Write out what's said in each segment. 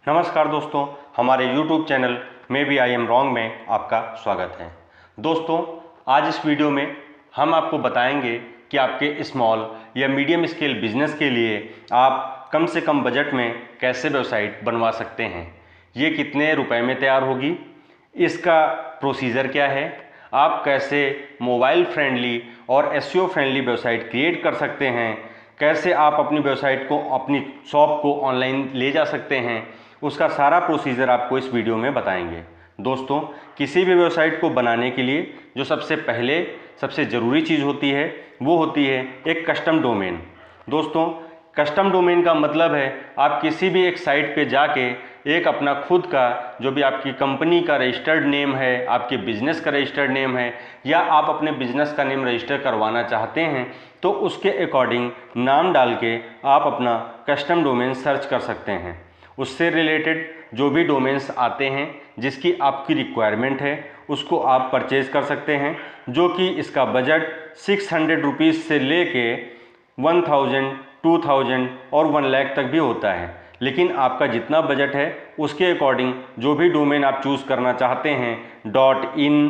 नमस्कार दोस्तों, हमारे YouTube चैनल में भी आई एम रॉन्ग में आपका स्वागत है। दोस्तों, आज इस वीडियो में हम आपको बताएंगे कि आपके स्मॉल या मीडियम स्केल बिजनेस के लिए आप कम से कम बजट में कैसे वेबसाइट बनवा सकते हैं। ये कितने रुपए में तैयार होगी, इसका प्रोसीजर क्या है, आप कैसे मोबाइल फ्रेंडली और एसईओ फ्रेंडली वेबसाइट क्रिएट कर सकते हैं, कैसे आप अपनी वेबसाइट को, अपनी शॉप को ऑनलाइन ले जा सकते हैं, उसका सारा प्रोसीजर आपको इस वीडियो में बताएंगे। दोस्तों, किसी भी वेबसाइट को बनाने के लिए जो सबसे ज़रूरी चीज़ होती है वो होती है एक कस्टम डोमेन। दोस्तों, कस्टम डोमेन का मतलब है आप किसी भी एक साइट पे जाके एक अपना खुद का जो भी आपकी कंपनी का रजिस्टर्ड नेम है, आपके बिजनेस का रजिस्टर्ड नेम है, या आप अपने बिजनेस का नेम रजिस्टर करवाना चाहते हैं तो उसके अकॉर्डिंग नाम डाल के आप अपना कस्टम डोमेन सर्च कर सकते हैं। उससे रिलेटेड जो भी डोमेन्स आते हैं जिसकी आपकी रिक्वायरमेंट है उसको आप परचेज कर सकते हैं, जो कि इसका बजट 600 रुपीज़ से लेके 1000, 2000 और 1 लाख तक भी होता है। लेकिन आपका जितना बजट है उसके अकॉर्डिंग जो भी डोमेन आप चूज़ करना चाहते हैं .in,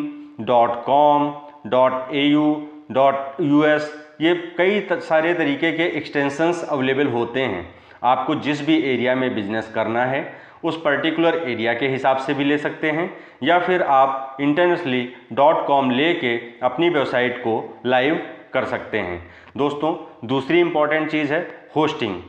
.com, .au, .us, ये कई सारे तरीके के एक्सटेंशंस अवेलेबल होते हैं। आपको जिस भी एरिया में बिजनेस करना है उस पर्टिकुलर एरिया के हिसाब से भी ले सकते हैं, या फिर आप इंटरनेशनली .com लेके अपनी वेबसाइट को लाइव कर सकते हैं। दोस्तों, दूसरी इम्पॉर्टेंट चीज़ है होस्टिंग।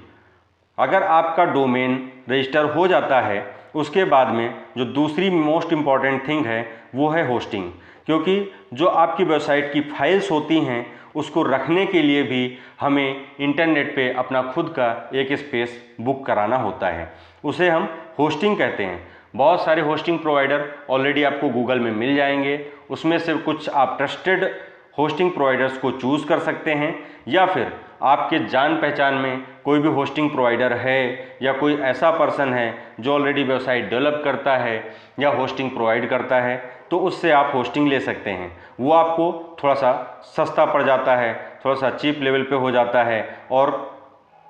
अगर आपका डोमेन रजिस्टर हो जाता है उसके बाद में जो दूसरी मोस्ट इम्पॉर्टेंट थिंग है वो है होस्टिंग, क्योंकि जो आपकी वेबसाइट की फाइल्स होती हैं उसको रखने के लिए भी हमें इंटरनेट पे अपना खुद का एक स्पेस बुक कराना होता है, उसे हम होस्टिंग कहते हैं। बहुत सारे होस्टिंग प्रोवाइडर ऑलरेडी आपको गूगल में मिल जाएंगे, उसमें से कुछ आप ट्रस्टेड होस्टिंग प्रोवाइडर्स को चूज़ कर सकते हैं, या फिर आपके जान पहचान में कोई भी होस्टिंग प्रोवाइडर है या कोई ऐसा पर्सन है जो ऑलरेडी वेबसाइट डेवलप करता है या होस्टिंग प्रोवाइड करता है तो उससे आप होस्टिंग ले सकते हैं। वो आपको थोड़ा सा सस्ता पड़ जाता है, थोड़ा सा चीप लेवल पे हो जाता है और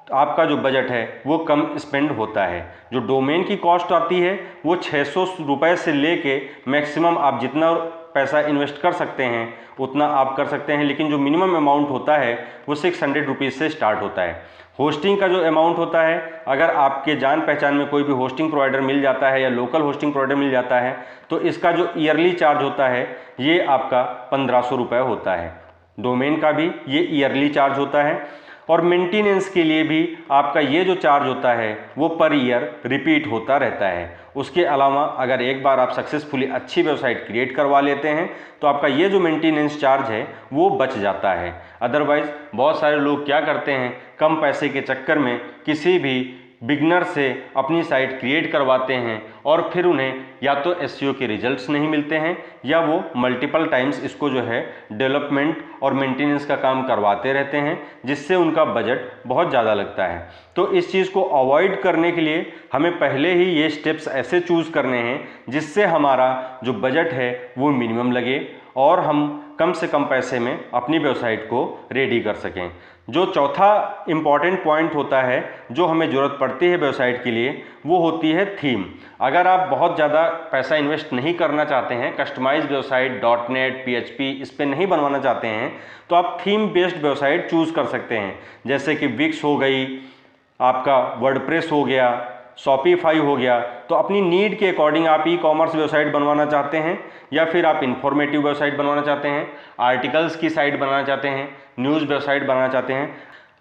आपका जो बजट है वो कम स्पेंड होता है। जो डोमेन की कॉस्ट आती है वो 600 रुपये से लेके मैक्सिमम आप जितना पैसा इन्वेस्ट कर सकते हैं उतना आप कर सकते हैं, लेकिन जो मिनिमम अमाउंट होता है वो 600 रुपीज़ से स्टार्ट होता है। होस्टिंग का जो अमाउंट होता है, अगर आपके जान पहचान में कोई भी होस्टिंग प्रोवाइडर मिल जाता है या लोकल होस्टिंग प्रोवाइडर मिल जाता है तो इसका जो ईयरली चार्ज होता है ये आपका 1500 रुपये होता है। डोमेन का भी ये ईयरली चार्ज होता है, और मेंटेनेंस के लिए भी आपका ये जो चार्ज होता है वो पर ईयर रिपीट होता रहता है। उसके अलावा अगर एक बार आप सक्सेसफुली अच्छी वेबसाइट क्रिएट करवा लेते हैं तो आपका ये जो मेंटेनेंस चार्ज है वो बच जाता है। अदरवाइज़ बहुत सारे लोग क्या करते हैं, कम पैसे के चक्कर में किसी भी बिगनर से अपनी साइट क्रिएट करवाते हैं और फिर उन्हें या तो एसईओ के रिजल्ट्स नहीं मिलते हैं या वो मल्टीपल टाइम्स इसको जो है डेवलपमेंट और मेंटेनेंस का काम करवाते रहते हैं, जिससे उनका बजट बहुत ज़्यादा लगता है। तो इस चीज़ को अवॉइड करने के लिए हमें पहले ही ये स्टेप्स ऐसे चूज़ करने हैं जिससे हमारा जो बजट है वो मिनिमम लगे और हम कम से कम पैसे में अपनी वेबसाइट को रेडी कर सकें। जो चौथा इम्पॉर्टेंट पॉइंट होता है जो हमें ज़रूरत पड़ती है वेबसाइट के लिए वो होती है थीम। अगर आप बहुत ज़्यादा पैसा इन्वेस्ट नहीं करना चाहते हैं, कस्टमाइज वेबसाइट .NET, PHP इस पर नहीं बनवाना चाहते हैं तो आप थीम बेस्ड वेबसाइट चूज़ कर सकते हैं, जैसे कि विक्स हो गई, आपका वर्डप्रेस हो गया, शॉपिफाई हो गया। तो अपनी नीड के अकॉर्डिंग आप ई-कॉमर्स वेबसाइट बनवाना चाहते हैं या फिर आप इंफॉर्मेटिव वेबसाइट बनवाना चाहते हैं, आर्टिकल्स की साइट बनाना चाहते हैं, न्यूज़ वेबसाइट बनाना चाहते हैं,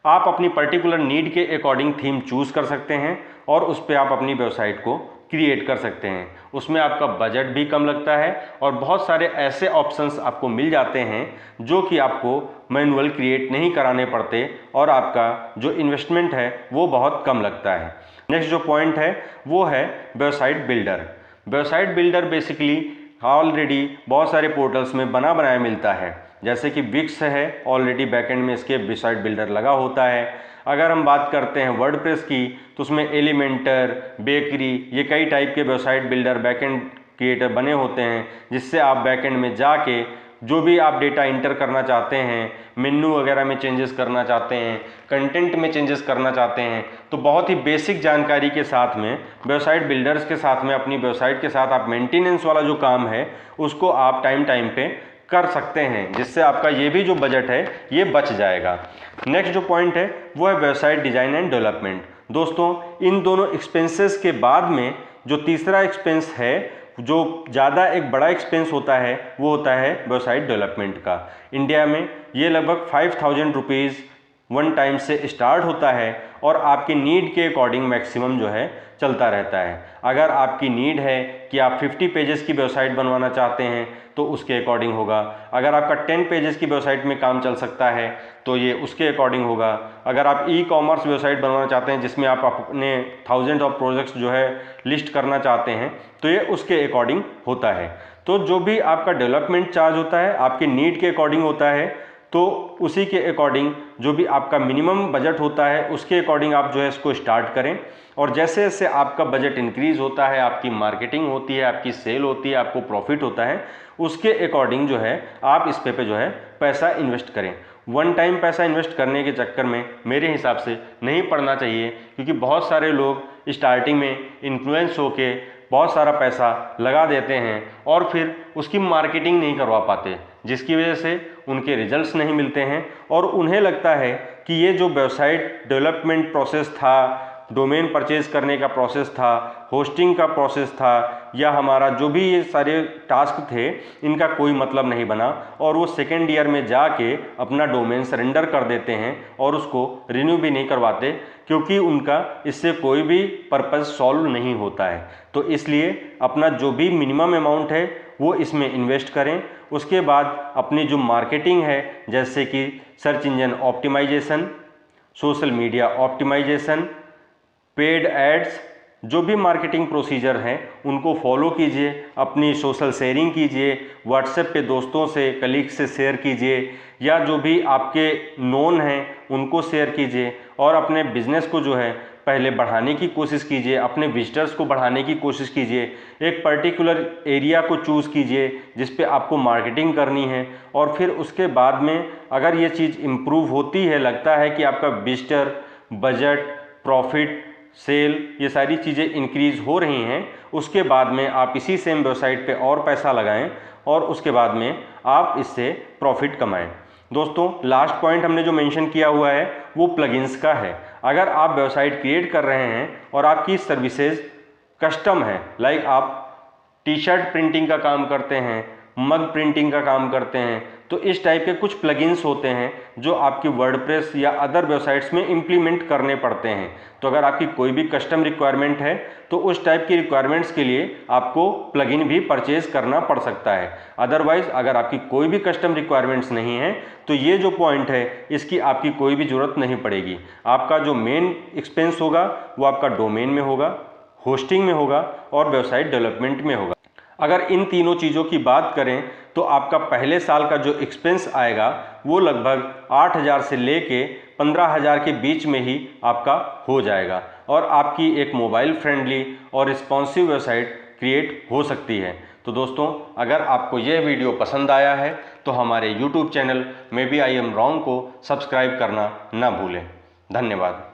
आप अपनी पर्टिकुलर नीड के अकॉर्डिंग थीम चूज़ कर सकते हैं और उस पर आप अपनी वेबसाइट को क्रिएट कर सकते हैं। उसमें आपका बजट भी कम लगता है और बहुत सारे ऐसे ऑप्शंस आपको मिल जाते हैं जो कि आपको मैनुअल क्रिएट नहीं कराने पड़ते और आपका जो इन्वेस्टमेंट है वो बहुत कम लगता है। नेक्स्ट जो पॉइंट है वो है website builder. Website builder basically already बहुत सारे पोर्टल्स में बना बनाया मिलता है, जैसे कि विक्स है, ऑलरेडी बैकएंड में इसके वेबसाइट बिल्डर लगा होता है। अगर हम बात करते हैं वर्डप्रेस की तो उसमें एलिमेंटर, बेकरी, ये कई टाइप के वेबसाइट बिल्डर बैकएंड क्रिएटर बने होते हैं, जिससे आप बैकएंड में जाके जो भी आप डेटा इंटर करना चाहते हैं, मेन्यू वगैरह में चेंजेस करना चाहते हैं, कंटेंट में चेंजेस करना चाहते हैं, तो बहुत ही बेसिक जानकारी के साथ में वेबसाइट बिल्डर्स के साथ में अपनी वेबसाइट के साथ आप मेंटेनेंस वाला जो काम है उसको आप टाइम पे कर सकते हैं, जिससे आपका ये भी जो बजट है ये बच जाएगा। नेक्स्ट जो पॉइंट है वो है वेबसाइट डिज़ाइन एंड डेवलपमेंट। दोस्तों, इन दोनों एक्सपेंसेस के बाद में जो तीसरा एक्सपेंस है, जो ज़्यादा एक बड़ा एक्सपेंस होता है, वो होता है वेबसाइट डेवलपमेंट का। इंडिया में ये लगभग 5000 रुपीज़ वन टाइम से स्टार्ट होता है और आपकी नीड के अकॉर्डिंग मैक्सिमम जो है चलता रहता है। अगर आपकी नीड है कि आप 50 पेजेस की वेबसाइट बनवाना चाहते हैं तो उसके अकॉर्डिंग होगा। अगर आपका 10 पेजेस की वेबसाइट में काम चल सकता है तो ये उसके अकॉर्डिंग होगा। अगर आप ई कॉमर्स वेबसाइट बनवाना चाहते हैं जिसमें आप अपने थाउजेंड ऑफ प्रोजेक्ट्स जो है लिस्ट करना चाहते हैं तो ये उसके अकॉर्डिंग होता है। तो जो भी आपका डेवलपमेंट चार्ज होता है आपके नीड के अकॉर्डिंग होता है, तो उसी के अकॉर्डिंग जो भी आपका मिनिमम बजट होता है उसके अकॉर्डिंग आप जो है इसको स्टार्ट करें। और जैसे जैसे आपका बजट इंक्रीज़ होता है, आपकी मार्केटिंग होती है, आपकी सेल होती है, आपको प्रॉफिट होता है, उसके अकॉर्डिंग जो है आप इस पे जो है पैसा इन्वेस्ट करें। वन टाइम पैसा इन्वेस्ट करने के चक्कर में मेरे हिसाब से नहीं पड़ना चाहिए, क्योंकि बहुत सारे लोग स्टार्टिंग में इन्फ्लुएंस होके बहुत सारा पैसा लगा देते हैं और फिर उसकी मार्केटिंग नहीं करवा पाते, जिसकी वजह से उनके रिजल्ट्स नहीं मिलते हैं और उन्हें लगता है कि ये जो वेबसाइट डेवलपमेंट प्रोसेस था, डोमेन परचेज करने का प्रोसेस था, होस्टिंग का प्रोसेस था, या हमारा जो भी ये सारे टास्क थे, इनका कोई मतलब नहीं बना और वो सेकेंड ईयर में जाके अपना डोमेन सरेंडर कर देते हैं और उसको रिन्यू भी नहीं करवाते, क्योंकि उनका इससे कोई भी पर्पस सॉल्व नहीं होता है। तो इसलिए अपना जो भी मिनिमम अमाउंट है वो इसमें इन्वेस्ट करें। उसके बाद अपनी जो मार्केटिंग है, जैसे कि search engine optimisation, social media optimisation, paid ads, जो भी मार्केटिंग प्रोसीजर हैं उनको फॉलो कीजिए, अपनी सोशल शेयरिंग कीजिए, व्हाट्सएप पे दोस्तों से, कलीग से शेयर कीजिए, या जो भी आपके नोन हैं उनको शेयर कीजिए और अपने बिजनेस को जो है पहले बढ़ाने की कोशिश कीजिए, अपने विजिटर्स को बढ़ाने की कोशिश कीजिए। एक पर्टिकुलर एरिया को चूज़ कीजिए जिस पे आपको मार्केटिंग करनी है और फिर उसके बाद में अगर ये चीज़ इम्प्रूव होती है, लगता है कि आपका विजिटर, बजट, प्रॉफिट, सेल, ये सारी चीज़ें इंक्रीज़ हो रही हैं, उसके बाद में आप इसी सेम वेबसाइट पे और पैसा लगाएं और उसके बाद में आप इससे प्रॉफिट कमाएं। दोस्तों, लास्ट पॉइंट हमने जो मेंशन किया हुआ है वो प्लगइन्स का है। अगर आप वेबसाइट क्रिएट कर रहे हैं और आपकी सर्विसेज कस्टम है, लाइक आप टी शर्ट प्रिंटिंग का काम करते हैं, मग प्रिंटिंग का काम करते हैं, तो इस टाइप के कुछ प्लगइन्स होते हैं जो आपकी वर्डप्रेस या अदर वेबसाइट्स में इम्प्लीमेंट करने पड़ते हैं। तो अगर आपकी कोई भी कस्टम रिक्वायरमेंट है तो उस टाइप की रिक्वायरमेंट्स के लिए आपको प्लगइन भी परचेज करना पड़ सकता है। अदरवाइज अगर आपकी कोई भी कस्टम रिक्वायरमेंट्स नहीं है तो ये जो पॉइंट है इसकी आपकी कोई भी ज़रूरत नहीं पड़ेगी। आपका जो मेन एक्सपेंस होगा वो आपका डोमेन में होगा, होस्टिंग में होगा और वेबसाइट डेवलपमेंट में होगा। अगर इन तीनों चीज़ों की बात करें तो आपका पहले साल का जो एक्सपेंस आएगा वो लगभग 8000 से लेके 15000 के बीच में ही आपका हो जाएगा और आपकी एक मोबाइल फ्रेंडली और रिस्पॉन्सिव वेबसाइट क्रिएट हो सकती है। तो दोस्तों, अगर आपको यह वीडियो पसंद आया है तो हमारे YouTube channel maybe I am wrong को सब्सक्राइब करना ना भूलें। धन्यवाद।